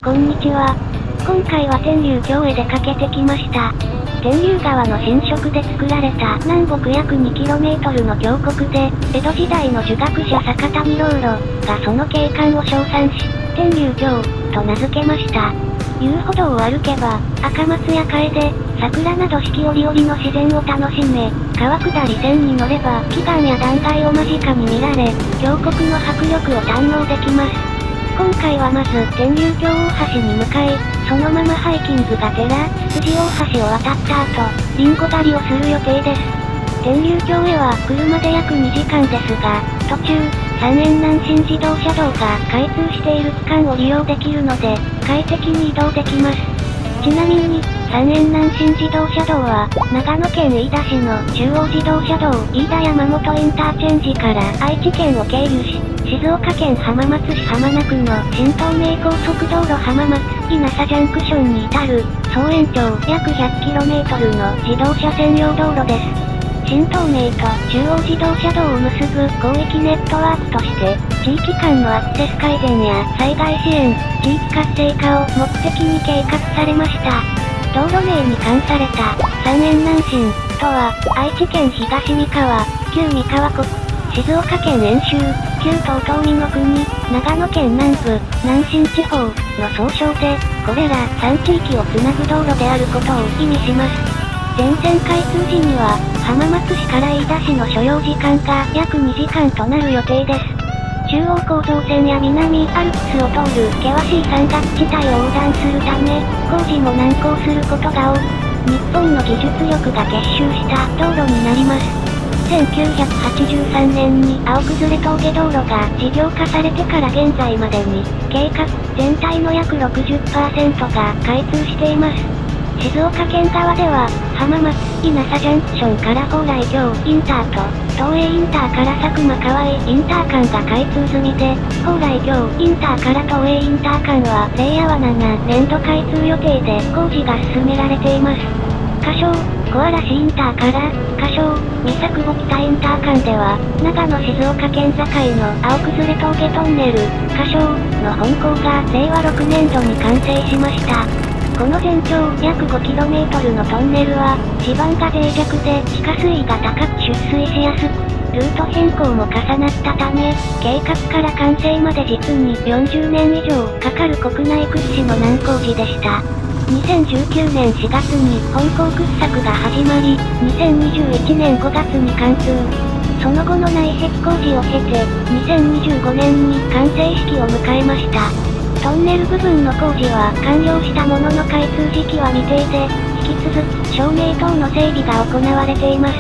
こんにちは。今回は天竜峡へ出かけてきました。天竜川の浸食で作られた南北約 2km の峡谷で、江戸時代の儒学者坂谷老路がその景観を称賛し、天竜峡と名付けました。遊歩道を歩けば、赤松や楓、桜など四季折々の自然を楽しめ、川下り船に乗れば奇岩や断崖を間近に見られ、峡谷の迫力を堪能できます。今回はまず天竜峡大橋に向かい、そのままハイキングがてら、つつじ大橋を渡った後、リンゴ狩りをする予定です。天竜峡へは車で約2時間ですが、途中、三遠南信自動車道が開通している区間を利用できるので、快適に移動できます。ちなみに、三遠南信自動車道は、長野県飯田市の中央自動車道飯田山本インターチェンジから愛知県を経由し、静岡県浜松市浜名区の新東名高速道路浜松稲佐ジャンクションに至る、総延長約 100km の自動車専用道路です。新東名と中央自動車道を結ぶ広域ネットワークとして、地域間のアクセス改善や災害支援、地域活性化を目的に計画されました。道路名に冠された三遠南信とは、愛知県東三河、旧三河国、静岡県遠州、旧東東美濃国、長野県南部、南信地方の総称で、これら3地域をつなぐ道路であることを意味します。全線開通時には、浜松市から飯田市の所要時間が約2時間となる予定です。中央構造線や南アルプスを通る険しい山岳地帯を横断するため、工事も難航することが多く、日本の技術力が結集した道路になります。1983年に青崩峠道路が事業化されてから現在までに、計画全体の約 60% が開通しています。静岡県側では、浜松稲佐ジャンクションから蓬莱峡インターと、東映インターから佐久間川井インター間が開通済みで、蓬莱峡インターから東映インター間は令和7年度開通予定で工事が進められています。仮称、小嵐インターから、仮称、三作保北インター間では、長野静岡県境の青崩峠トンネル、仮称の本校が令和6年度に完成しました。この全長約 5km のトンネルは、地盤が脆弱で地下水が高く出水しやすく、ルート変更も重なったため、計画から完成まで実に40年以上かかる国内屈指の難工事でした。2019年4月に本校掘削が始まり、2021年5月に貫通。その後の内壁工事を経て、2025年に完成式を迎えました。トンネル部分の工事は完了したものの開通時期は未定で、引き続き照明等の整備が行われています。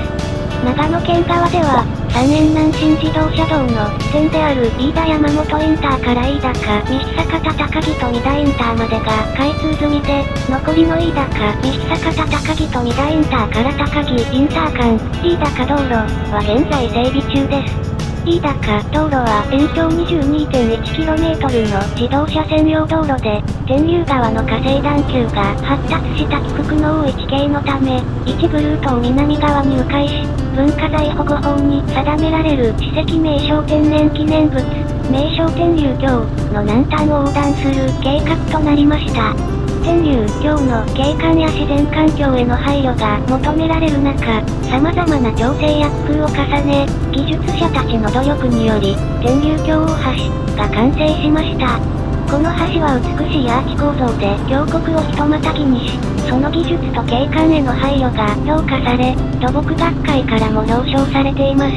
長野県側では、三遠南信自動車道の起点である飯田山本インターから飯高、西坂田高木と三田インターまでが開通済みで、残りの飯高、西坂田高木と三田インターから高木インター間、飯高道路は現在整備中です。飯高道路は延長 22.1km の自動車専用道路で、天竜川の河西段丘が発達した起伏の多い地形のため、一部ルートを南側に迂回し、文化財保護法に定められる史跡名勝天然記念物、名勝天竜峡の南端を横断する計画となりました。天竜峡の景観や自然環境への配慮が求められる中、様々な調整や工夫を重ね、技術者たちの努力により、天竜峡大橋が完成しました。この橋は美しいアーチ構造で峡谷をひとまたぎにし、その技術と景観への配慮が評価され、土木学会からも表彰されています。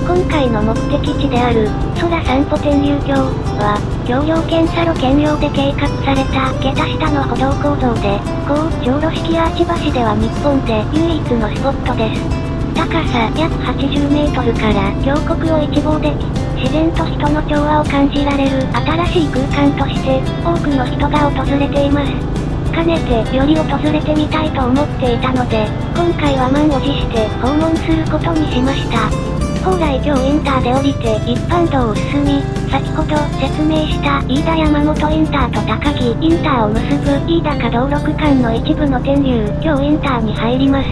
今回の目的地である空散歩天竜峡は、橋梁検査路兼用で計画された桁下の歩道構造で、高上路式アーチ橋では日本で唯一のスポットです。高さ約80メートルから峡谷を一望でき、自然と人の調和を感じられる新しい空間として、多くの人が訪れています。かねてより訪れてみたいと思っていたので、今回は満を持して訪問することにしました。蓬莱峡インターで降りて一般道を進み、先ほど説明した飯田山本インターと高木インターを結ぶ飯高道路区間の一部の天竜峡インターに入ります。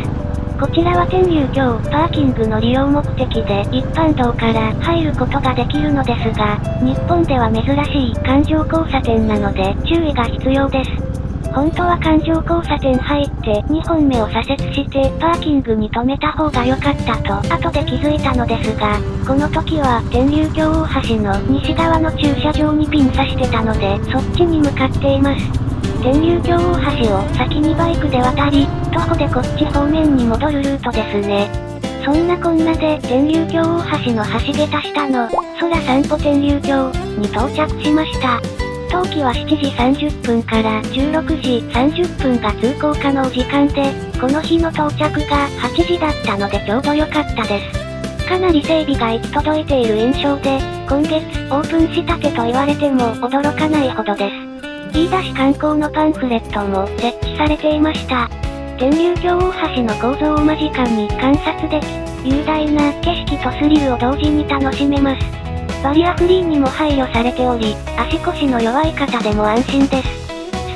こちらは天竜橋パーキングの利用目的で一般道から入ることができるのですが、日本では珍しい環状交差点なので注意が必要です。本当は環状交差点入って2本目を左折してパーキングに止めた方が良かったと後で気づいたのですが、この時は天竜橋大橋の西側の駐車場にピン刺してたのでそっちに向かっています。天竜橋大橋を先にバイクで渡り、徒歩でこっち方面に戻るルートですね。そんなこんなで天竜橋大橋の橋桁下の空散歩天竜橋に到着しました。当期は7時30分から16時30分が通行可能時間で、この日の到着が8時だったのでちょうど良かったです。かなり整備が行き届いている印象で、今月オープンしたてと言われても驚かないほどです。飯田市観光のパンフレットも設置されていました。天竜橋大橋の構造を間近に観察でき、雄大な景色とスリルを同時に楽しめます。バリアフリーにも配慮されており、足腰の弱い方でも安心です。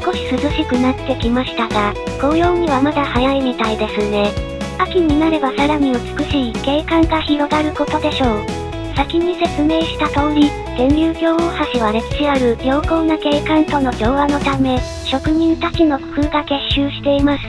少し涼しくなってきましたが、紅葉にはまだ早いみたいですね。秋になればさらに美しい景観が広がることでしょう。先に説明した通り、天竜橋大橋は歴史ある良好な景観との調和のため、職人たちの工夫が結集しています。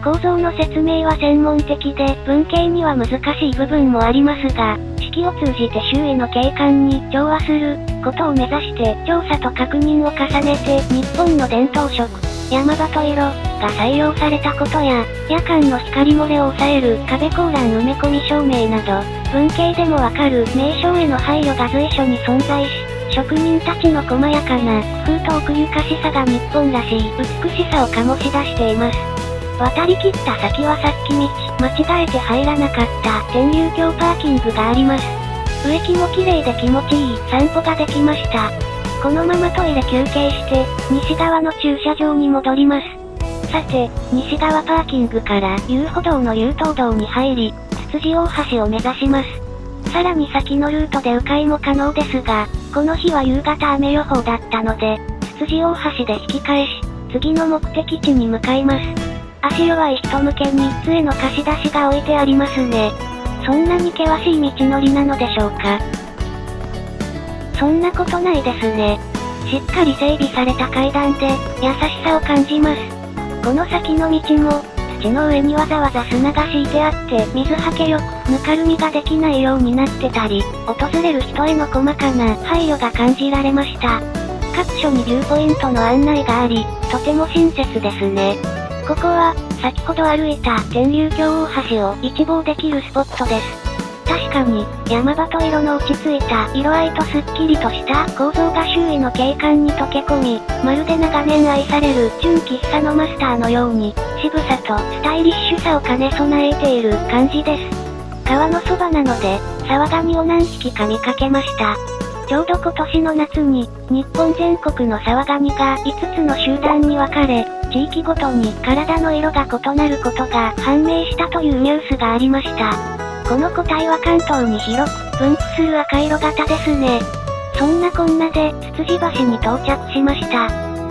構造の説明は専門的で、文系には難しい部分もありますが、式を通じて周囲の景観に調和することを目指して調査と確認を重ねて、日本の伝統色、山鳩色が採用されたことや、夜間の光漏れを抑える壁高欄埋め込み照明など、文系でもわかる名称への配慮が随所に存在し、職人たちの細やかな工夫と奥ゆかしさが日本らしい美しさを醸し出しています。渡り切った先はさっき道、間違えて入らなかった天竜橋パーキングがあります。植木も綺麗で気持ちいい散歩ができました。このままトイレ休憩して、西側の駐車場に戻ります。さて、西側パーキングから遊歩道の誘導道に入り、つつじ大橋を目指します。さらに先のルートで迂回も可能ですが、この日は夕方雨予報だったので、つつじ大橋で引き返し、次の目的地に向かいます。足弱い人向けに杖の貸し出しが置いてありますね。そんなに険しい道のりなのでしょうか。そんなことないですね。しっかり整備された階段で優しさを感じます。この先の道も土の上にわざわざ砂が敷いてあって水はけよくぬかるみができないようになってたり、訪れる人への細かな配慮が感じられました。各所にビューポイントの案内があり、とても親切ですね。ここは、先ほど歩いた天竜橋大橋を一望できるスポットです。確かに、山鳩色の落ち着いた色合いとすっきりとした構造が周囲の景観に溶け込み、まるで長年愛される純喫茶のマスターのように、渋さとスタイリッシュさを兼ね備えている感じです。川のそばなので、沢ガニを何匹か見かけました。ちょうど今年の夏に、日本全国の沢ガニが5つの集団に分かれ、地域ごとに体の色が異なることが判明したというニュースがありました。この個体は関東に広く分布する赤色型ですね。そんなこんなで、つつじ橋に到着しました。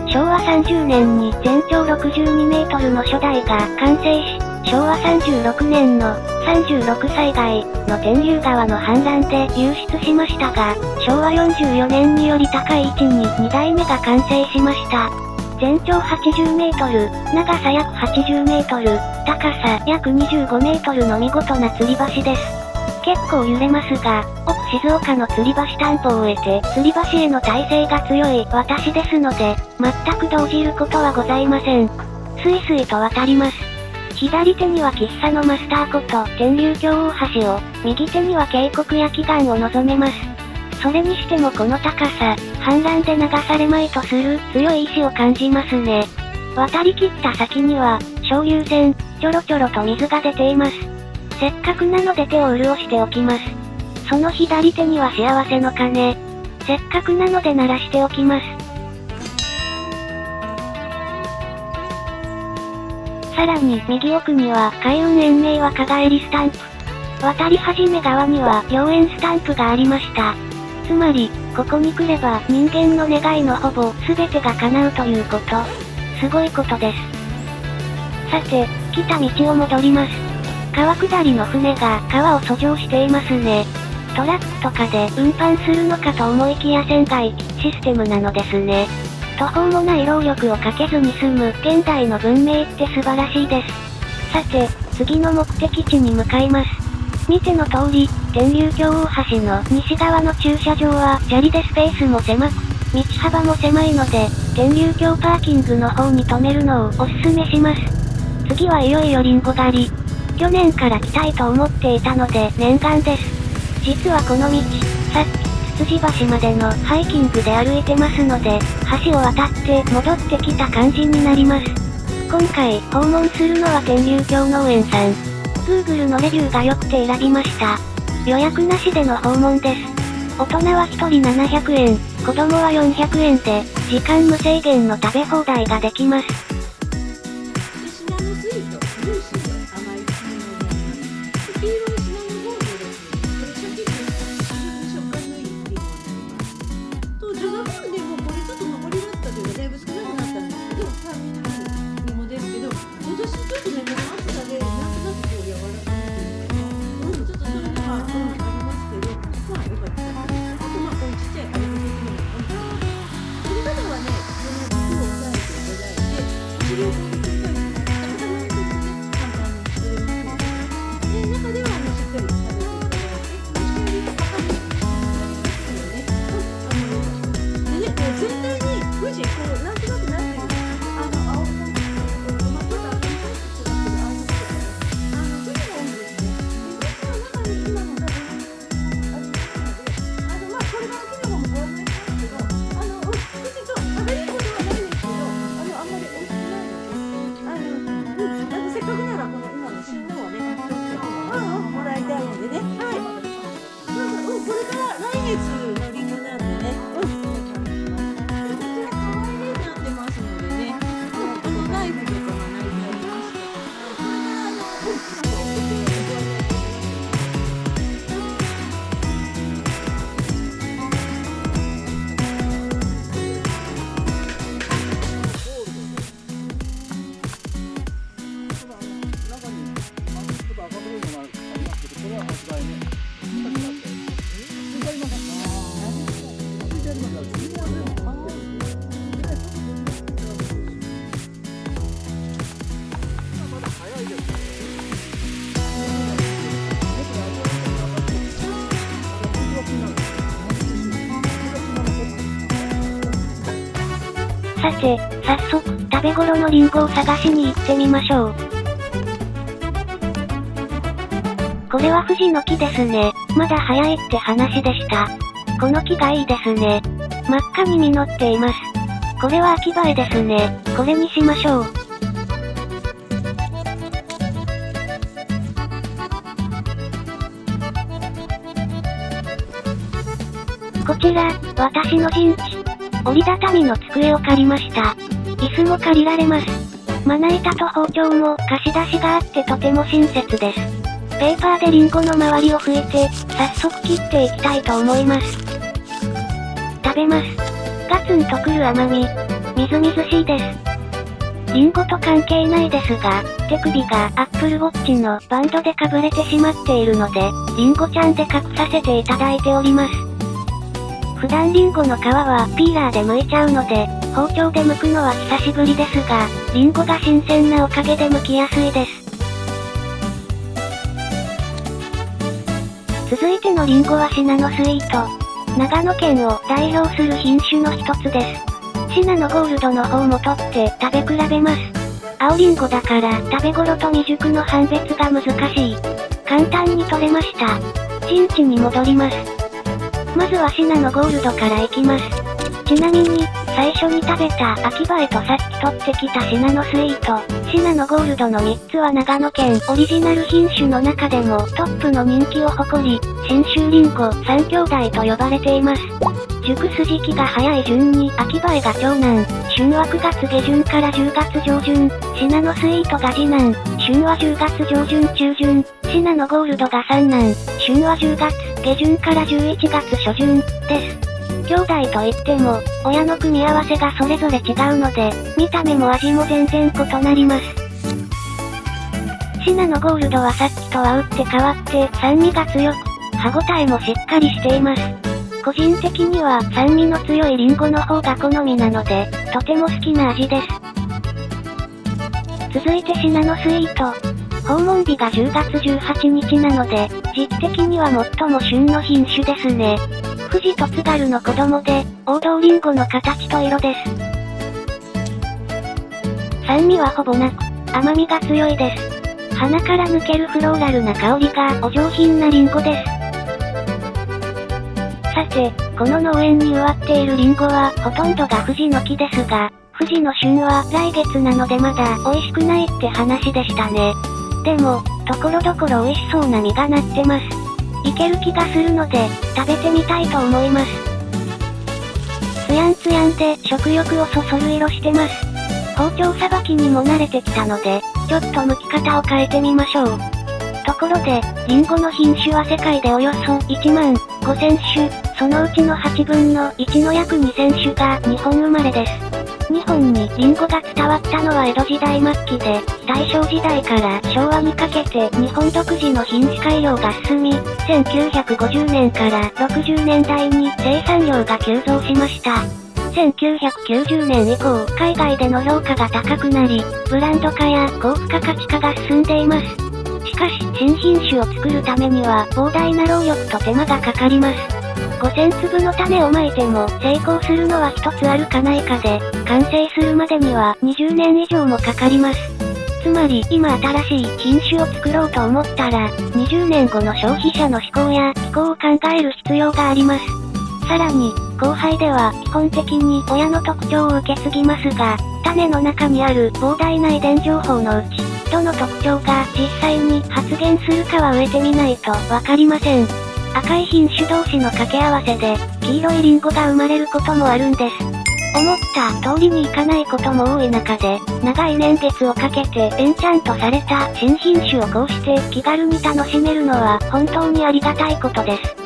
昭和30年に全長62メートルの初代が完成し、昭和36年の36災害の天竜川の氾濫で流出しましたが、昭和44年により高い位置に2代目が完成しました。全長80メートル、長さ約80メートル、高さ約25メートルの見事な吊り橋です。結構揺れますが、奥静岡の吊り橋担保を得て、吊り橋への耐性が強い私ですので、全く動じることはございません。スイスイと渡ります。左手には喫茶のマスターこと天竜橋大橋を、右手には渓谷や奇岩を望めます。それにしてもこの高さ、氾濫で流されまいとする強い意志を感じますね。渡り切った先には、小流泉、ちょろちょろと水が出ています。せっかくなので手を潤しておきます。その左手には幸せの鐘。せっかくなので鳴らしておきます。さらに右奥には開運延命若返りスタンプ。渡り始め側には良縁スタンプがありました。つまり、ここに来れば人間の願いのほぼ全てが叶うということ。すごいことです。さて、来た道を戻ります。川下りの船が川を遡上していますね。トラックとかで運搬するのかと思いきや船外システムなのですね。途方もない労力をかけずに済む現代の文明って素晴らしいです。さて、次の目的地に向かいます。見ての通り、天竜峡大橋の西側の駐車場は砂利でスペースも狭く、道幅も狭いので、天竜峡パーキングの方に止めるのをおすすめします。次はいよいよリンゴ狩り。去年から来たいと思っていたので念願です。実はこの道、さっき、つつじ橋までのハイキングで歩いてますので、橋を渡って戻ってきた感じになります。今回、訪問するのは天竜峡農園さん。Google のレビューが良くて選びました。予約なしでの訪問です。大人は1人700円、子供は400円で、時間無制限の食べ放題ができます。さて、早速、食べ頃のリンゴを探しに行ってみましょう。これは富士の木ですね。まだ早いって話でした。この木がいいですね。真っ赤に実っています。これは秋映えですね。これにしましょう。こちら、私の陣地。折りたたみの机を借りました。椅子も借りられます。まな板と包丁も貸し出しがあってとても親切です。ペーパーでリンゴの周りを拭いて、早速切っていきたいと思います。食べます。ガツンとくる甘み。みずみずしいです。リンゴと関係ないですが、手首がApple Watchのバンドでかぶれてしまっているので、リンゴちゃんで隠させていただいております。普段リンゴの皮はピーラーで剥いちゃうので、包丁で剥くのは久しぶりですが、リンゴが新鮮なおかげで剥きやすいです。続いてのリンゴはシナノスイート。長野県を代表する品種の一つです。シナノゴールドの方も取って食べ比べます。青リンゴだから食べ頃と未熟の判別が難しい。簡単に取れました。陣地に戻ります。まずはシナノゴールドからいきます。ちなみに、最初に食べた秋映えとさっき取ってきたシナノスイート、シナノゴールドの3つは長野県オリジナル品種の中でもトップの人気を誇り、信州リンゴ3兄弟と呼ばれています。熟す時期が早い順に秋映えが長男、旬は9月下旬から10月上旬、シナノスイートが次男、旬は10月上旬中旬、シナノゴールドが三男、旬は10月下旬から11月初旬です。兄弟といっても、親の組み合わせがそれぞれ違うので、見た目も味も全然異なります。シナノゴールドはさっきとは打って変わって酸味が強く、歯ごたえもしっかりしています。個人的には酸味の強いリンゴの方が好みなので、とても好きな味です。続いてシナノスイート。訪問日が10月18日なので、時期的には最も旬の品種ですね。富士と津軽の子供で、王道リンゴの形と色です。酸味はほぼなく、甘みが強いです。鼻から抜けるフローラルな香りがお上品なリンゴです。さて、この農園に植わっているリンゴはほとんどが富士の木ですが、富士の旬は来月なのでまだ美味しくないって話でしたね。でも、ところどころ美味しそうな実がなってます。いける気がするので、食べてみたいと思います。ツヤンツヤンで食欲をそそる色してます。包丁さばきにも慣れてきたので、ちょっと剥き方を変えてみましょう。ところで、リンゴの品種は世界でおよそ1万5000種、そのうちの8分の1の約2000種が日本生まれです。日本にリンゴが伝わったのは江戸時代末期で、大正時代から昭和にかけて日本独自の品種改良が進み、1950年から60年代に生産量が急増しました。1990年以降、海外での評価が高くなり、ブランド化や高付加価値化が進んでいます。しかし、新品種を作るためには膨大な労力と手間がかかります。5000粒の種をまいても成功するのは一つあるかないかで、完成するまでには20年以上もかかります。つまり、今新しい品種を作ろうと思ったら、20年後の消費者の思考や気候を考える必要があります。さらに、交配では基本的に親の特徴を受け継ぎますが、種の中にある膨大な遺伝情報のうち、どの特徴が実際に発現するかは植えてみないとわかりません。赤い品種同士の掛け合わせで、黄色いリンゴが生まれることもあるんです。思った通りにいかないことも多い中で、長い年月をかけてエンチャントされた新品種をこうして気軽に楽しめるのは本当にありがたいことです。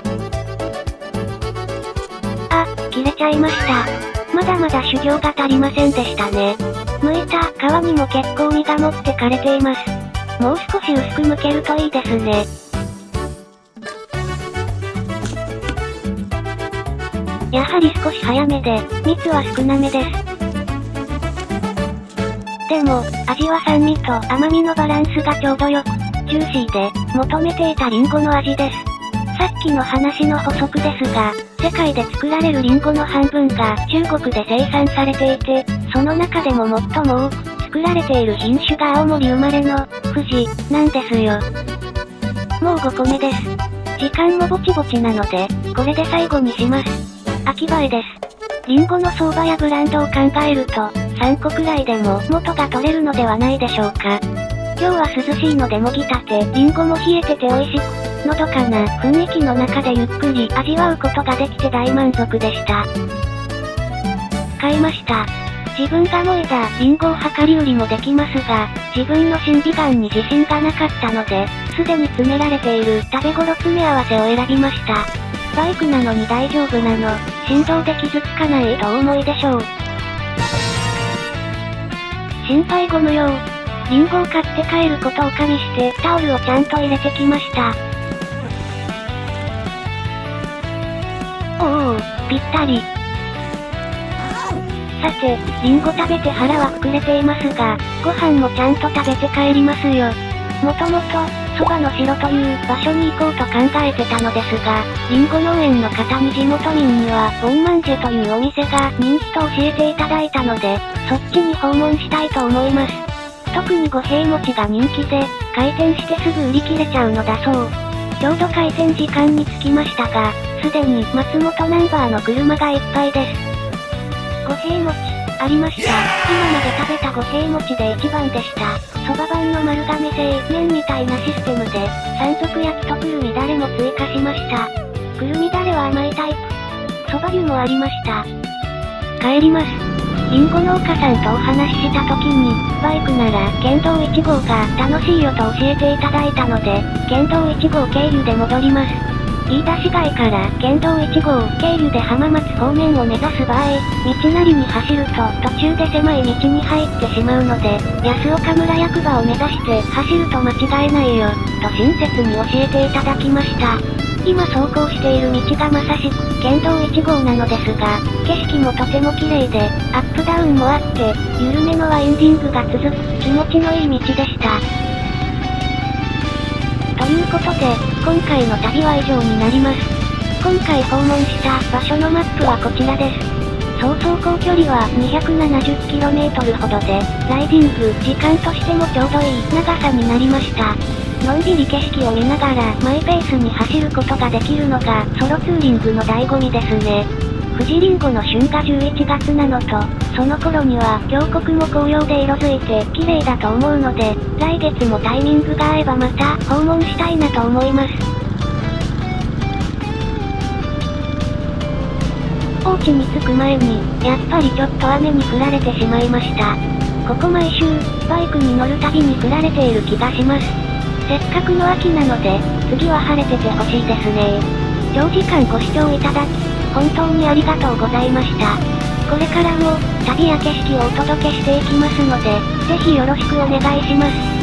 あ、切れちゃいました。まだまだ修行が足りませんでしたね。剥いた皮にも結構実が持ってかれています。もう少し薄く剥けるといいですね。やはり少し早めで、蜜は少なめです。でも、味は酸味と甘みのバランスがちょうどよく、ジューシーで、求めていたリンゴの味です。さっきの話の補足ですが、世界で作られるリンゴの半分が中国で生産されていて、その中でも最も多く作られている品種が青森生まれの、富士、なんですよ。もう5個目です。時間もぼちぼちなので、これで最後にします。秋映えです。リンゴの相場やブランドを考えると、3個くらいでも元が取れるのではないでしょうか。今日は涼しいのでもぎたて、リンゴも冷えてて美味しく、のどかな雰囲気の中でゆっくり味わうことができて大満足でした。買いました。自分がもいだリンゴを量り売りもできますが、自分の審美眼に自信がなかったので、すでに詰められている食べ頃詰め合わせを選びました。バイクなのに大丈夫なの、振動で傷つかないとお思いでしょう。心配ご無用。リンゴを買って帰ることを加味してタオルをちゃんと入れてきました。おお、ぴったり。さて、リンゴ食べて腹は膨れていますが、ご飯もちゃんと食べて帰りますよ。もともと、そばの城という場所に行こうと考えてたのですが、リンゴ農園の方に地元民にはボンマンジェというお店が人気と教えていただいたので、そっちに訪問したいと思います。特に五平餅が人気で、開店してすぐ売り切れちゃうのだそう。ちょうど開店時間に着きましたが、すでに松本ナンバーの車がいっぱいです。五平餅、ありました。今まで食べた五平餅で一番でした。そば版の丸亀製麺みたいなシステムで、山賊焼きとくるみだれも追加しました。くるみだれは甘いタイプ。そば湯もありました。帰ります。リンゴ農家さんとお話しした時に、バイクなら県道1号が楽しいよと教えていただいたので、県道1号経由で戻ります。飯田市街から県道1号経由で浜松方面を目指す場合、道なりに走ると途中で狭い道に入ってしまうので、安岡村役場を目指して走ると間違えないよ、と親切に教えていただきました。今走行している道がまさしく県道1号なのですが、景色もとても綺麗で、アップダウンもあって、緩めのワインディングが続く気持ちのいい道でした。ということで、今回の旅は以上になります。今回訪問した場所のマップはこちらです。総走行距離は 270km ほどで、ライディング時間としてもちょうどいい長さになりました。のんびり景色を見ながらマイペースに走ることができるのがソロツーリングの醍醐味ですね。富士リンゴの旬が11月なのと、その頃には峡谷も紅葉で色づいて綺麗だと思うので、来月もタイミングが合えばまた訪問したいなと思います。高知に着く前に、やっぱりちょっと雨に降られてしまいました。ここ毎週、バイクに乗るたびに降られている気がします。せっかくの秋なので、次は晴れててほしいですね。長時間ご視聴いただき、本当にありがとうございました。これからも、旅や景色をお届けしていきますので、ぜひよろしくお願いします。